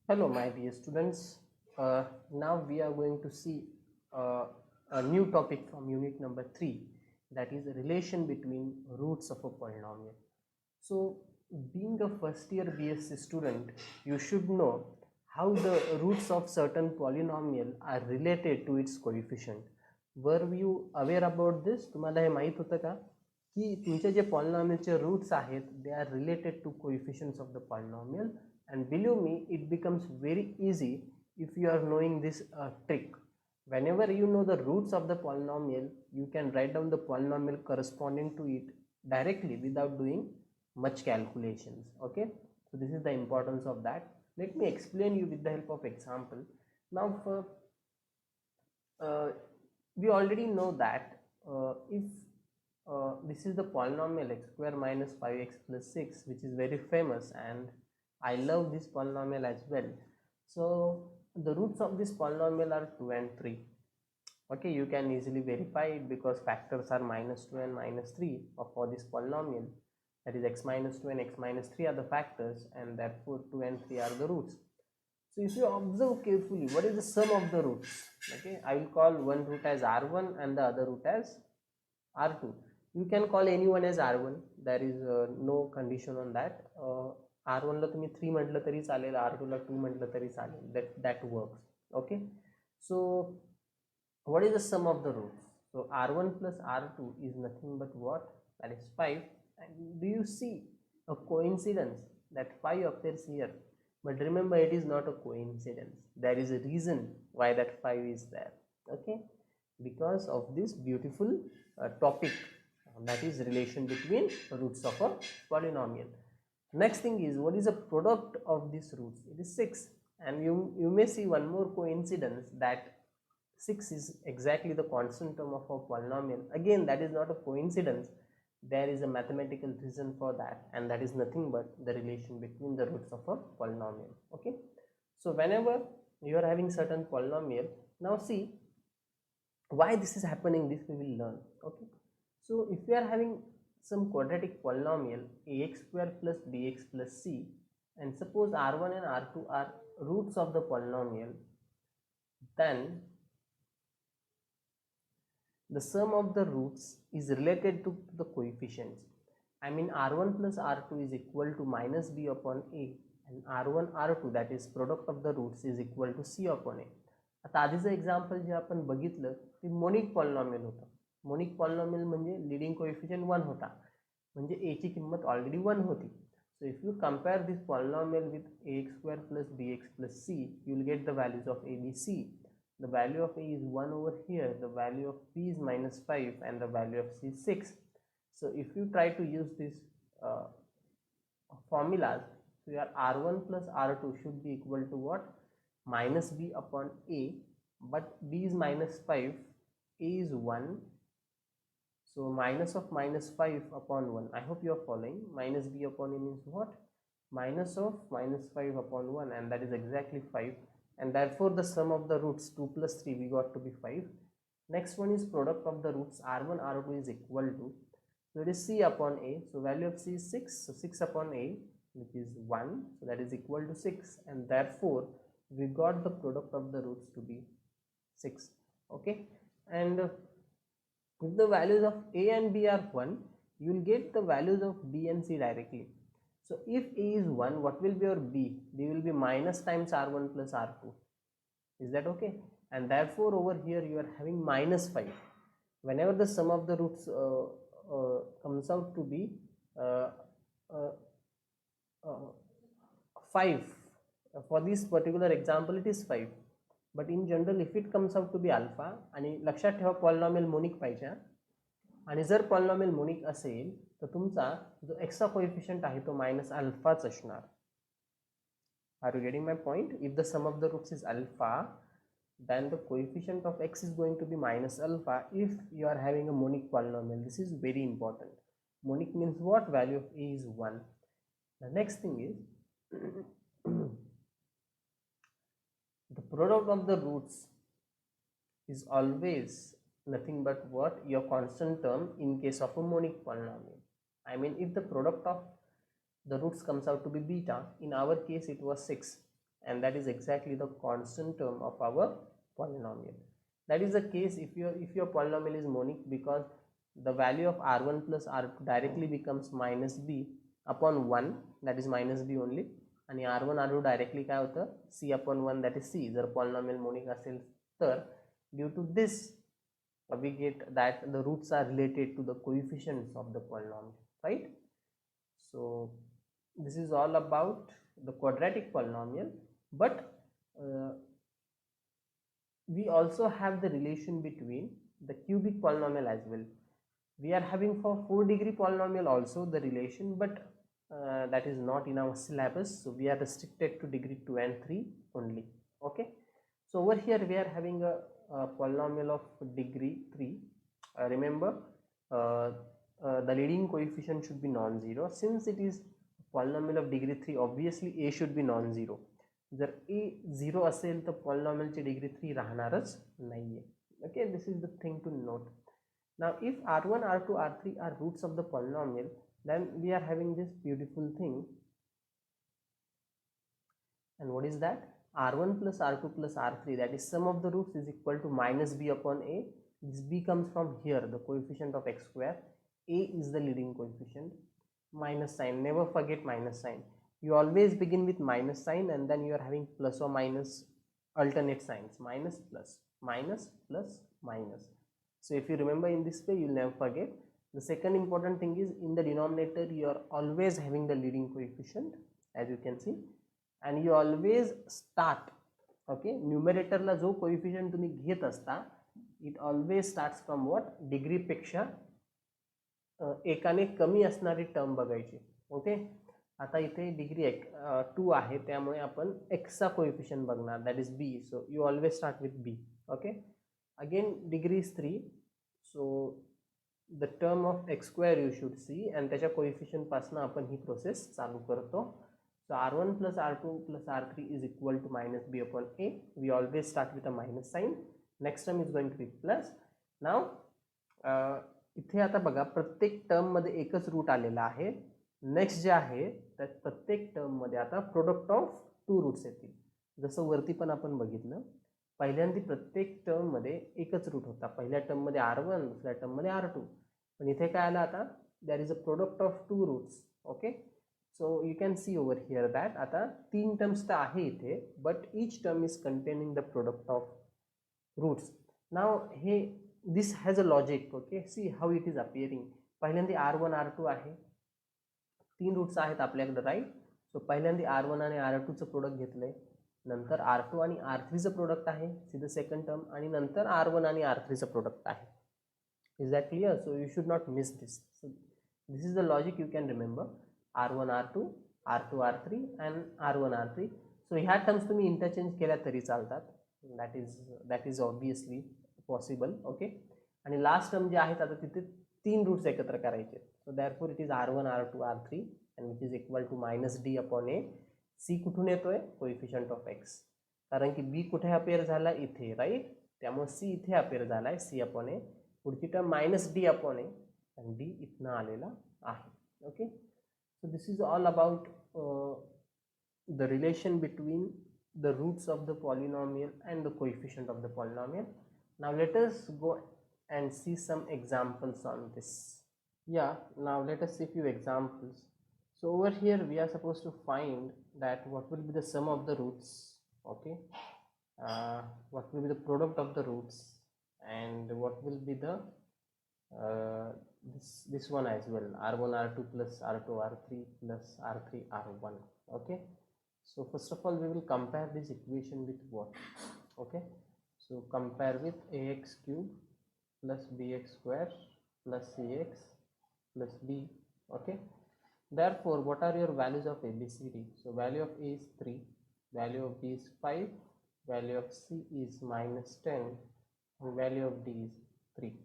Hello, my dear students. Now we are going to see uh, a new topic from unit number 3, that is the relation between roots of a polynomial. So, being a first year BSc student, you should know how the roots of certain polynomial are related to its coefficient. Were you aware about this? तुम्हाला हे माहित होतं का की तुमचे जे पॉलिनॉमियलचे roots आहेत they are related to coefficients of the polynomial, and believe me, it becomes very easy if you are knowing this trick. Whenever you know the roots of the polynomial, you can write down the polynomial corresponding to it directly without doing much calculations. Okay, so this is the importance of that. Let me explain you with the help of example. Now for we already know that if this is the polynomial x square minus 5x plus 6, which is very famous, and I love this polynomial as well. So the roots of this polynomial are 2 and 3. Okay, you can easily verify it because factors are minus 2 and minus 3 for this polynomial. That is x minus 2 and x minus 3 are the factors, and therefore 2 and 3 are the roots. So if you observe carefully, what is the sum of the roots? Okay, I will call one root as r1 and the other root as r2. You can call anyone as r1. There is no condition on that. r1 ला तुम्ही 3 म्हटलं तरी चालेल, r2 ला 2 म्हटलं तरी चालेल. That works. Okay. So what is the sum of the roots? So r1 plus r2 is nothing but what? That is 5. And do you see a coincidence that 5 appears here? But remember, it is not a coincidence. There is a reason why that 5 is there. Okay, because of this beautiful topic, that is relation between roots of a polynomial. Next thing is, what is the product of these roots? It is 6. And you may see one more coincidence, that 6 is exactly the constant term of a polynomial. Again, that is not a coincidence. There is a mathematical reason for that, and that is nothing but the relation between the roots of a polynomial. Okay, so whenever you are having certain polynomial, now see why this is happening, this we will learn. Okay, so if we are having some quadratic polynomial ax square plus bx plus c, and suppose r1 and r2 are roots of the polynomial, then the sum of the roots is related to the coefficients. I mean, r1 plus r2 is equal to minus b upon a, and r1 r2, that is product of the roots, is equal to c upon a. आता आधीचं example जे आपण बघितलं ते monic polynomial होतं. Monic polynomial म्हणजे leading coefficient 1 होता, म्हणजे a ची किंमत ऑलरेडी 1 होती. So if you compare this polynomial with ax square plus bx plus c, you will get the values of a, b, c. The value of a is 1 over here, the value of b is minus 5, and the value of c is 6. So if you try to use this formulas, so your r1 plus r2 should be equal to what? Minus b upon a, but b is minus 5, a is 1, so minus of minus 5 upon 1. I hope you are following. Minus b upon a means what? Minus of minus 5 upon 1, and that is exactly 5, and therefore the sum of the roots 2 plus 3 we got to be 5. Next one is product of the roots r1 r2 is equal to, so it is c upon a, so value of c is 6, so 6 upon a, which is 1, so that is equal to 6, and therefore we got the product of the roots to be 6. Okay, and if the values of a and b are 1, you will get the values of b and c directly. So if a is 1, what will be your b? b will be minus times r1 plus r2. Is that okay? And therefore over here you are having minus 5. Whenever the sum of the roots comes out to be uh, uh, 5, for this particular example it is 5, but in general if it comes out to be alpha, आणि लक्षात ठेवा polynomial monic पाहिजे, आणि जर polynomial monic असेल तर तुमचा जो एक्सचा कोएफिशियंट आहे तो मायनस अल्फाच असणार. Are you getting my point? If the sum of the roots is alpha, then the coefficient of x is going to be minus alpha if you are having a monic polynomial. This is very important. Monic means what? Value of a is 1. The next thing is the product of the roots is always nothing but what? Your constant term in case of a monic polynomial. I mean, if the product of the roots comes out to be beta, in our case it was 6, and that is exactly the constant term of our polynomial. That is the case if your polynomial is monic, because the value of r1 plus r2 directly becomes minus b upon 1, that is minus b only, आणि r1 r2 directly काय होतं c upon 1, that is c, जर polynomial monic असेल तर. Due to this we get that the roots are related to the coefficients of the polynomial, right? So this is all about the quadratic polynomial, but we also have the relation between the cubic polynomial as well. We are having for 4-degree polynomial also the relation, but that is not in our syllabus, so we are restricted to degree 2 and 3 only. Okay, so over here we are having a polynomial of degree 3. Remember, the leading coefficient should be non-zero. Since it is polynomial of degree 3, obviously a should be non-zero. जर a 0 असेल तर पॉलिनॉमियलची degree 3 राहणारच नाहीये. Okay, this is the thing to note. Now if r1 r2 r3 are roots of the polynomial, then we are having this beautiful thing, and what is that? r1 plus r2 plus r3, that is sum of the roots, is equal to minus b upon a. This b comes from here, the coefficient of x square. A is the leading coefficient. Minus sign, never forget minus sign. You always begin with minus sign and then you are having plus or minus alternate signs, minus plus minus plus minus. So if you remember in this way, you will never forget. The second important thing is, in the denominator you are always having the leading coefficient, as you can see, and you always start, okay, numerator ला जो coefficient तुम्ही घेत असता, it always starts from what? Degree पेक्षा एकाने कमी असणारी term बघायची. Okay, आता इथे डिग्री 2 आहे, त्यामुळे आपण x चा कोएफिशियंट बघणार, that is b. So you always start with b. Okay, again degree is 3, so the term of x square you should see, आणि त्याच्या कोएफिशियंट पासून आपण ही प्रोसेस चालू करतो. So r1 plus r2 plus r3 is equal to minus b upon a. We always start with a minus sign. Next term is going to be plus. Now इथे आता बघा, प्रत्येक टर्म मध्ये एकच रूट आलेला आहे. नेक्स्ट जे आहे त्यात प्रत्येक टर्म मध्ये आता प्रोडक्ट ऑफ 2 रूट्स येतील. जसं वरती पण आपण बघितलं, पहिल्यांदा प्रत्येक टर्म मध्ये एकच रूट होता. पहिल्या टर्म मध्ये r1, दुसऱ्या टर्म मध्ये r2, पण इथे काय आलं आता, there is a product of 2 roots. Okay, so you can see over here that आता 3 टर्म्स तर आहे इथे, but each term is containing the product of roots. Now hey this has a logic. Okay, see how it is appearing. पहिल्यांदा r1 r2 आहे, 3 roots आहेत आपल्याकडे, right. सो पहिल्यांदा r1 आणि r2 चं प्रोडक्ट घेतलंय, नंतर r2 आणि r3 चं प्रोडक्ट आहे, सी द सेकंड टर्म, आणि नंतर r1 आणि r3 चं प्रोडक्ट आहे. Is that clear? So you should not miss this. So this is the logic you can remember. r1 r2 r2 r3 and r1 r3. So ह्या terms तुम्ही interchange केल्या तरी चालतात, that is obviously possible. Okay, आणि last term जे आहेत आता तिथे 3 रूट्स एकत्र करायचे. So therefore it is r1 r2 r3 and which is equal to minus D upon A. C कुठून येतोय? कोएफिशियंट ऑफ एक्स, कारण की बी कुठे अपेअर झाला? इथे, राईट. त्यामुळे सी इथे अपेअर झाला आहे, सी अपॉन ए. पुढची टर्म मायनस डी अपॉन ए, आणि डी इथनं आलेला आहे. Okay, so this is all about the relation between the roots of the polynomial and the coefficient of the polynomial. Now let us go and see some examples on this. Yeah, now let us see few examples. So over here we are supposed to find that what will be the sum of the roots. Okay, what will be the product of the roots, and what will be the this one as well, r1 r2 plus r2 r3 plus r3 r1. Okay, so first of all we will compare this equation with what? Okay, so compare with ax cube plus bx square plus cx plus b. Okay, therefore what are your values of a, b, c, d? So value of a is 3, value of b is 5, value of c is minus 10, and value of d is 3.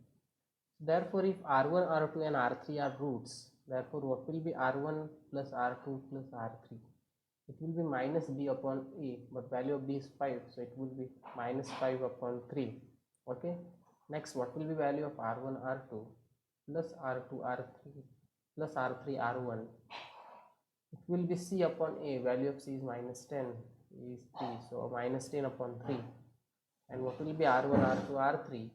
Therefore if r1 r2 and r3 are roots, therefore what will be r1 plus r2 plus r3? It will be minus b upon a, but value of b is 5, so it will be minus 5 upon 3. Okay, next what will be value of r1 r2 plus r2 r3 plus r3 r1? It will be c upon a, value of c is minus 10, is 3, so minus 10 upon 3. And what will be r1, r2, r3?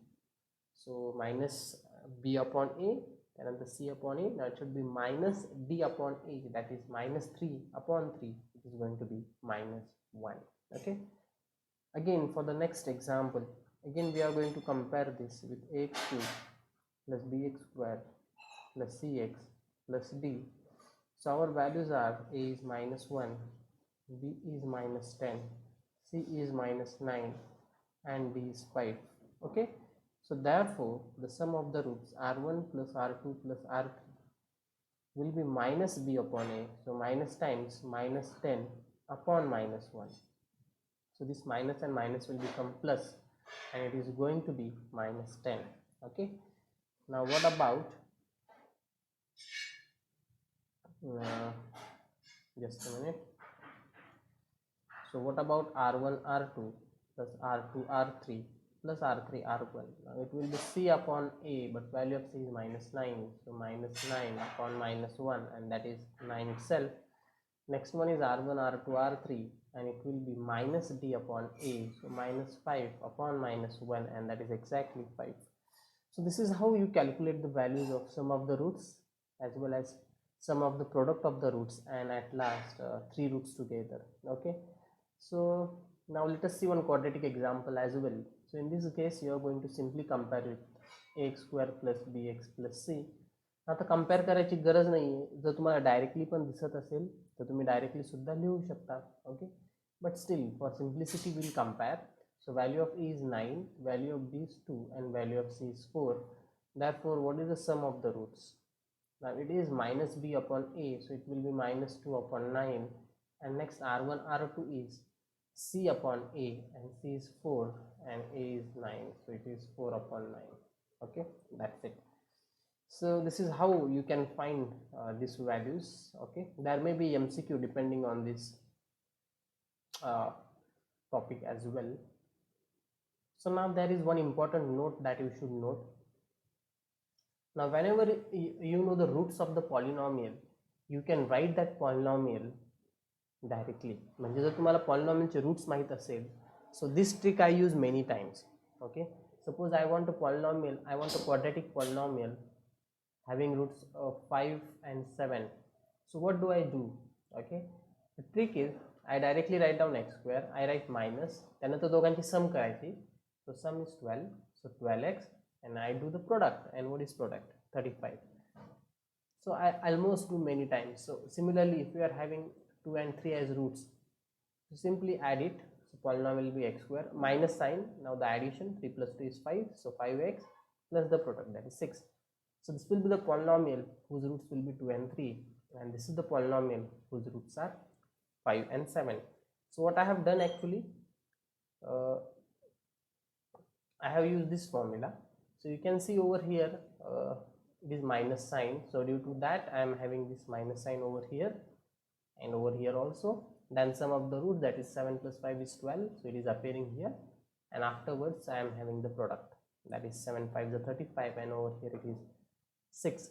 So minus b upon a, and then the c upon a. Now it should be minus d upon a, that is minus 3 upon 3, which is going to be minus 1. Okay. Again, for the next example, again we are going to compare this with ax cube plus bx square plus cx plus d. So our values are a is minus 1, b is minus 10, c is minus 9, and d is 5. Okay. So therefore the sum of the roots r1 plus r2 plus r3 will be minus b upon a. So minus times minus 10 upon minus 1. So this minus and minus will become plus, and it is going to be minus 10. Okay. Now what about just a minute. So what about r1 r2 plus r2 r3 plus r3 r1? Now it will be c upon a, but value of c is minus 9, so minus 9 upon minus 1, and that is 9 itself. Next one is r1 r2 r3, and it will be minus d upon a, so minus 5 upon minus 1, and that is exactly 5. So this is how you calculate the values of sum of the roots as well as sum of the product of the roots, and at last 3 roots together. Okay. So now let us see one quadratic example as well. So in this case you are going to simply compare with ax square plus bx plus c. आता compare करायची गरज नाही आहे. जर तुम्हाला directly पण दिसत असेल तर तुम्ही डायरेक्टली सुद्धा लिहू शकता. Okay, but still for simplicity will compare. So value of a is 9, value of b is 2, and value of c is 4. Therefore what is the sum of the roots? Now it is minus b upon a, so it will be minus 2 upon 9, and next r1 r2 is c upon a, and c is 4 and a is 9, so it is 4 upon 9. Okay, that's it. So this is how you can find these values. Okay, there may be MCQ depending on this topic as well. So now there is one important note that you should note. Now whenever you know the roots of the polynomial, you can write that polynomial directly. म्हणजे जर तुम्हाला पॉलिनॉमियलचे roots माहित असेल, so this trick I use many times. Okay, suppose I want a polynomial, I want a quadratic polynomial having roots of 5 and 7. So what do I do? Okay, the trick is I directly write down x square, I write minus, त्यानंतर दोघांची सम करायची. So sum is 12, so 12x, and I do the product. And what is product? 35. So I almost do many times. So similarly, if you are having 2 and 3 as roots, so simply add it. So polynomial will be x square minus sign. Now the addition, 3 plus 2 is 5, so 5x plus the product, that is 6. So this will be the polynomial whose roots will be 2 and 3, and this is the polynomial whose roots are 5 and 7. So what I have done actually, I have used this formula. So you can see over here it is minus sign, so due to that I am having this minus sign over here and over here also. Then sum of the root, that is 7 plus 5 is 12, so it is appearing here, and afterwards I am having the product, that is 7 5 is 35, and over here it is 6.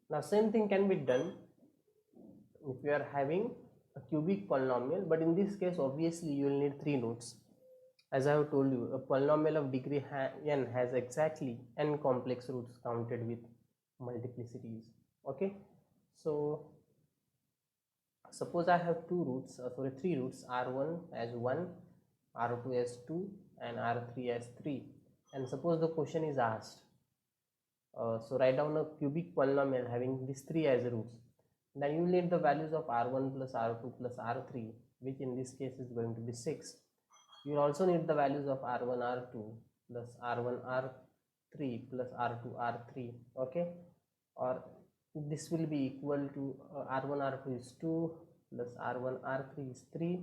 Now same thing can be done if you are having a cubic polynomial, but in this case obviously you will need 3 roots. As I have told you, a polynomial of degree n has exactly n complex roots counted with multiplicities. Okay, so suppose I have 3 roots, r1 as 1, r2 as 2, and r3 as 3, and suppose the question is asked, so write down a cubic polynomial having these 3 as roots. Then you need the values of r1 plus r2 plus r3, which in this case is going to be 6. You will also need the values of r1 r2 plus r1 r3 plus r2 r3. Okay, or this will be equal to r1 r2 is 2 plus r1 r3 is 3,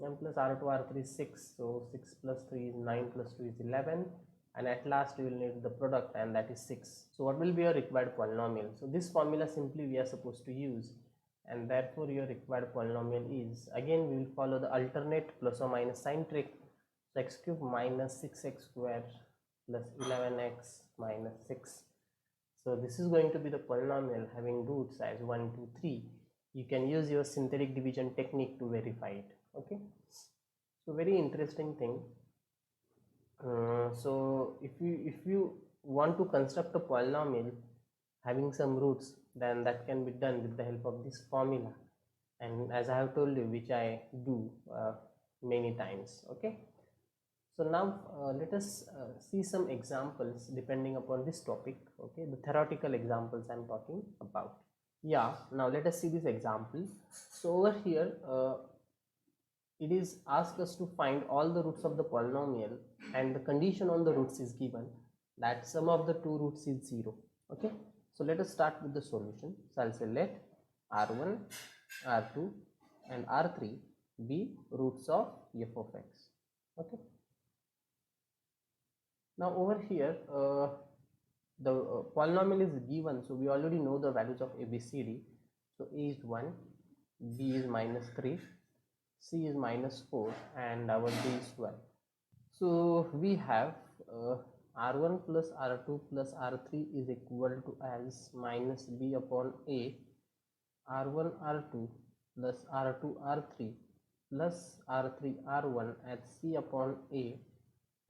and plus r2 r3 is 6, so 6 plus 3 is 9 plus 2 is 11, and at last you will need the product, and that is 6. So what will be your required polynomial? So this formula simply we are supposed to use, and therefore your required polynomial is, again we will follow the alternate plus or minus sign trick. So x cube minus 6x square plus 11x minus 6. So this is going to be the polynomial having roots as 1 2 3. You can use your synthetic division technique to verify it. Okay, So very interesting thing. So if you want to construct a polynomial having some roots, then that can be done with the help of this formula, and as I have told you, which I do many times. Okay, so now let us see some examples depending upon this topic. Okay, the theoretical examples I'm talking about. Yeah, now let us see this example. So over here it is asked us to find all the roots of the polynomial, and the condition on the roots is given that sum of the two roots is 0. Okay, so let us start with the solution. So I'll say let r1, r2 and r3 be roots of f of x. Okay, now over here the polynomial is given, so we already know the values of abcd. So a is 1, b is -3, c is -4 and our d is 12. So we have r1 plus r2 plus r3 is equal to as minus b upon a, r1 r2 plus r2 r3 plus r3 r1 as c upon a,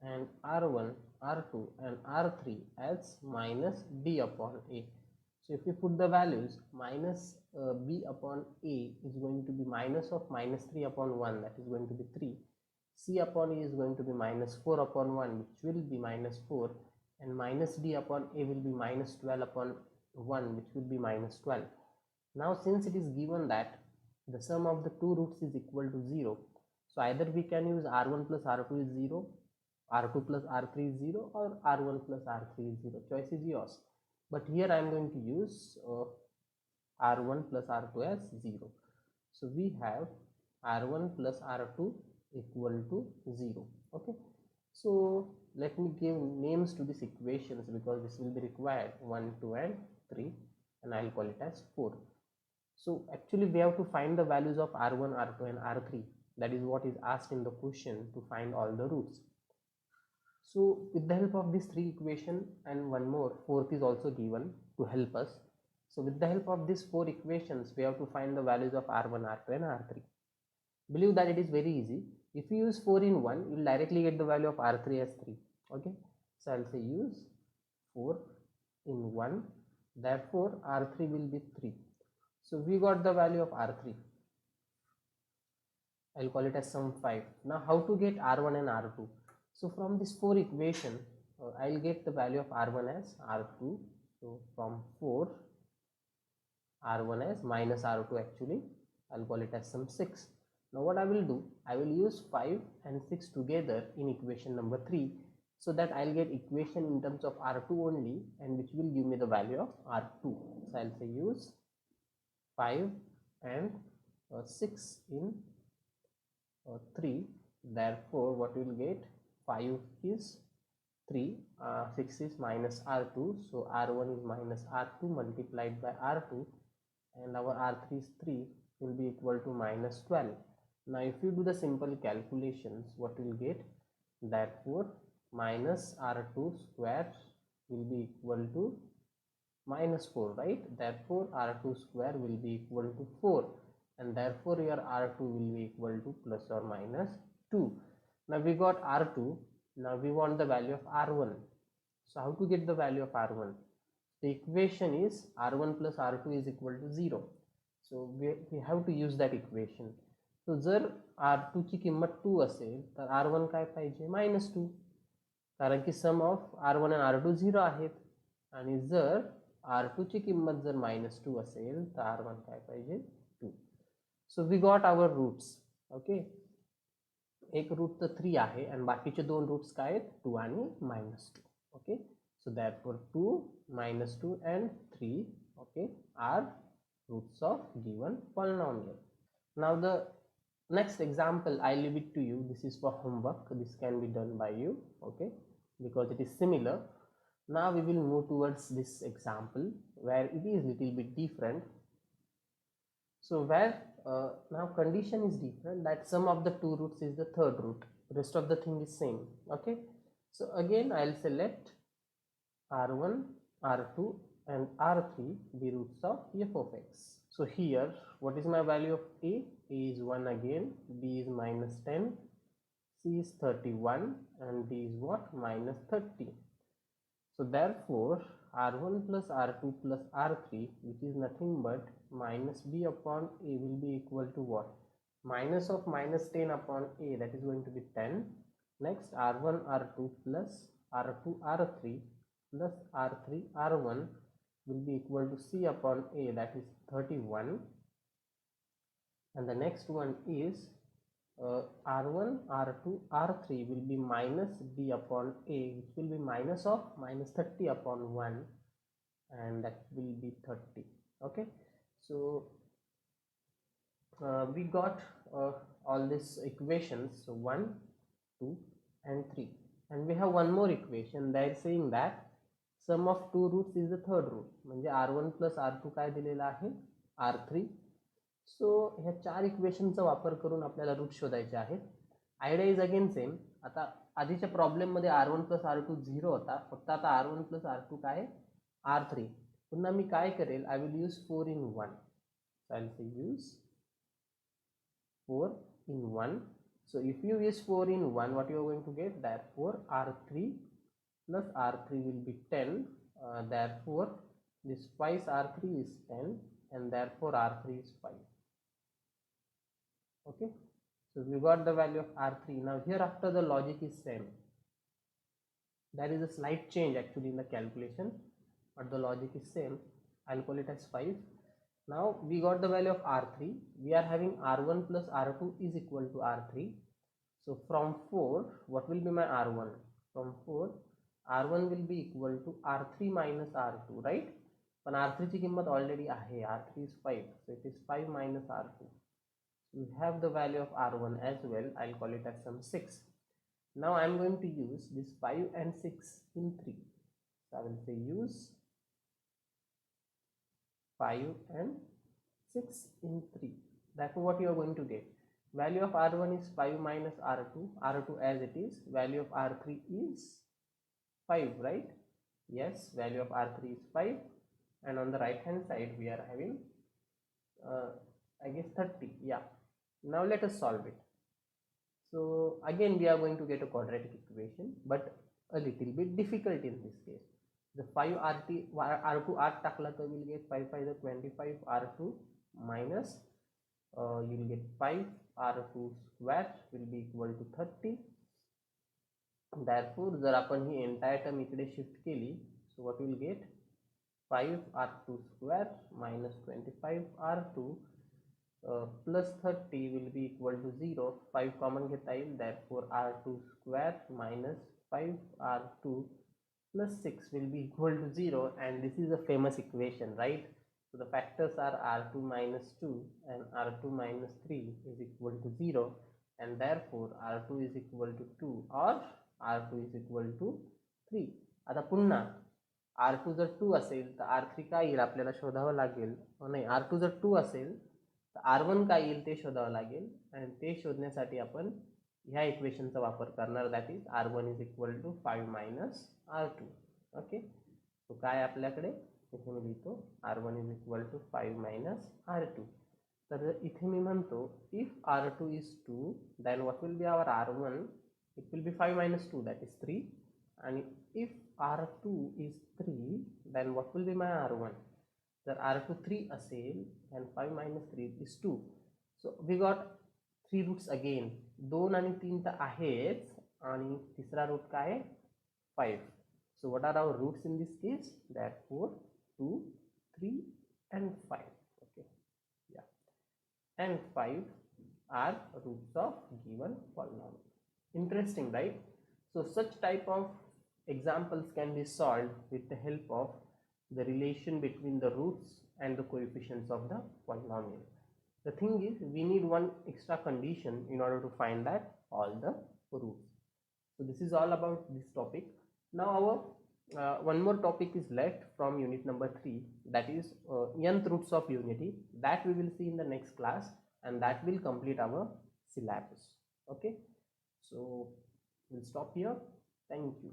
and r1 r2 and r3 as minus b upon a. So if we put the values, minus b upon a is going to be minus of -3 upon 1, that is going to be 3. C upon E is going to be -4 upon 1, which will be -4, and minus D upon A will be -12 upon 1, which will be -12. Now since it is given that the sum of the two roots is equal to 0, so either we can use r1 plus r2 is 0, r2 plus r3 is 0, or r1 plus r3 is 0. Choice is yours. But here I am going to use r1 plus r2 as 0. So we have r1 plus r2 equal to 0. Okay, so let me give names to these equations because this will be required, 1, 2 and 3, and I'll call it as 4. So actually we have to find the values of r1, r2 and r3. That is what is asked in the question, to find all the roots. So with the help of these three equations and one more, fourth is also given to help us. So with the help of these four equations, we have to find the values of r1, r2 and r3. Believe that it is very easy. If you use 4 in 1, you will directly get the value of r3 as 3. Okay, so I'll say use 4 in 1, therefore r3 will be 3. So we got the value of r3. I'll call it as sum 5. Now how to get r1 and r2? So from this 4 equation, I'll get the value of r1 as r2. So from 4, r1 as minus r2 actually, I'll call it as sum 6. Now what I will do, I will use 5 and 6 together in equation number 3, so that I'll get equation in terms of r2 only, and which will give me the value of r2. So I'll say use 5 and 6 in 3, therefore what we will get, 5 is 3, 6 is minus r2, so r1 is minus r2 multiplied by r2, and our r3 is 3, will be equal to minus 12. Now if you do the simple calculations, what you will get, therefore minus r2 square will be equal to minus 4, right? Therefore r2 square will be equal to 4, and therefore your r2 will be equal to plus or minus 2. Now we got r2, now we want the value of r1. So how to get the value of r1? The equation is r1 plus r2 is equal to 0. So we have to use that equation. So जर r2 ची किंमत 2 असेल तर r1 काय पाहिजे, -2, कारण की सम of r1 आणि r2 0 आहेत, आणि जर r2 ची किंमत जर -2 असेल तर r1 काय पाहिजे, 2. So we got our roots. Okay, एक रूट तर 3 आहे आणि बाकीचे दोन रूट्स काय आहेत, 2 आणि -2. Okay, so therefore 2, -2 and 3, okay, are roots of given polynomial. Now the next example I leave it to you. This is for homework. This can be done by you, okay, because it is similar. Now we will move towards this example where it is little bit different. So where now condition is different, that sum of the two roots is the third root, rest of the thing is same. Okay, so again I'll select r1, r2 and r3 be roots of f of x. So here what is my value of a? A is 1 again, b is -10, C is 31 and D is what? Minus 30. So therefore R1 plus R2 plus R3, which is nothing but minus B upon A, will be equal to what? Minus of minus 10 upon A, that is going to be 10. Next R1 R2 plus R2 R3 plus R3 R1 will be equal to C upon A, that is 31. And the next one is R1 R2 R3 will be minus D upon A, which will be minus of minus 30 upon 1, and that will be 30. Okay, so we got all these equations, so 1, 2 and 3, and we have one more equation. They are saying that sum of two roots is the third root. म्हणजे R1 plus R2 काय दिलेला आहे? R3. So ह्या चार इक्वेशनचा वापर करून आपल्याला root शोधायचे आहेत. Idea is again same. आता आधीच्या प्रॉब्लेममध्ये R1 प्लस R2 0 होता, फक्त आता R1 प्लस R2 काय? R3. पुन्हा मी काय करेल? I will use 4 in 1. So I'll say use 4 in 1. So if you use 4 in 1, what you are going to get? Therefore R3 plus R3 will be 10. Therefore this twice R3 is 10 and therefore R3 is 5. Okay, so we got the value of R3. Now hereafter the logic is same. There is a slight change actually in the calculation, but the logic is same. I'll call it as 5. Now we got the value of R3. We are having R1 plus R2 is equal to R3. So from 4, what will be my R1? From 4, R1 will be equal to R3 minus R2, right? पण R3 ची किंमत already आहे. R3 is 5, so it is 5 minus R2. We have the value of R1 as well. I'll call it as some 6. Now I'm going to use this 5 and 6 in 3. So I will say use 5 and 6 in 3. Therefore what you are going to get? Value of R1 is 5 minus R2. R2 as it is. Value of R3 is 5, right? Yes, value of R3 is 5. And on the right hand side we are having I guess 30. Yeah. Now let us solve it. So again we are going to get a quadratic equation, but a little bit difficult in this case. The 5 R2 आठ टाकला तर will get 5 5 25 R2 minus you will get 5 R2 square will be equal to 30. Therefore जर आपण ही entire term इकडे shift केली, so what will get? 5 R2 square minus 25 R2 plus 30 will be equal to 0. 5 common घेता येईल. Therefore R2 square minus 5 R2 plus 6 will be equal to 0, and this is a famous equation, right? So the factors are R2 minus 2 and R2 minus 3 is equal to 0, and therefore R2 is equal to 2 or R2 is equal to 3. आता पुन्हा R2 जर 2 असेल तर R3 काय येईल आपल्याला शोधावं लागेल. नाही, R2 जर 2 असेल तर R1 काय येईल ते शोधावं लागेल, आणि ते शोधण्यासाठी आपण ह्या इक्वेशनचा वापर करणार. That is R1 is equal to 5 minus R2. Okay, तो काय आपल्याकडे इथे मी लिहितो R1 is equal to 5 minus R2. तर इथे मी म्हणतो if R2 is 2 then what will be our R1? It will be 5 minus 2 that is 3. आणि if R2 is 3 then what will be my R1? जर R2 3 असेल and 5 minus 3 is 2. So we got 3 roots again. 2 आणि 3 तर आहेच, आणि तिसरा root काय आहे? 5. So what are our roots in this case? Therefore 2, 3 and 5. Okay, yeah, and 5 are roots of given polynomial. Interesting, right? So such type of examples can be solved with the help of the relation between the roots and the coefficients of the polynomial. The thing is, we need one extra condition in order to find that all the roots. So this is all about this topic. Now our one more topic is left from unit number 3, that is nth roots of unity. That we will see in the next class, and that will complete our syllabus. Okay, so we'll stop here. Thank you.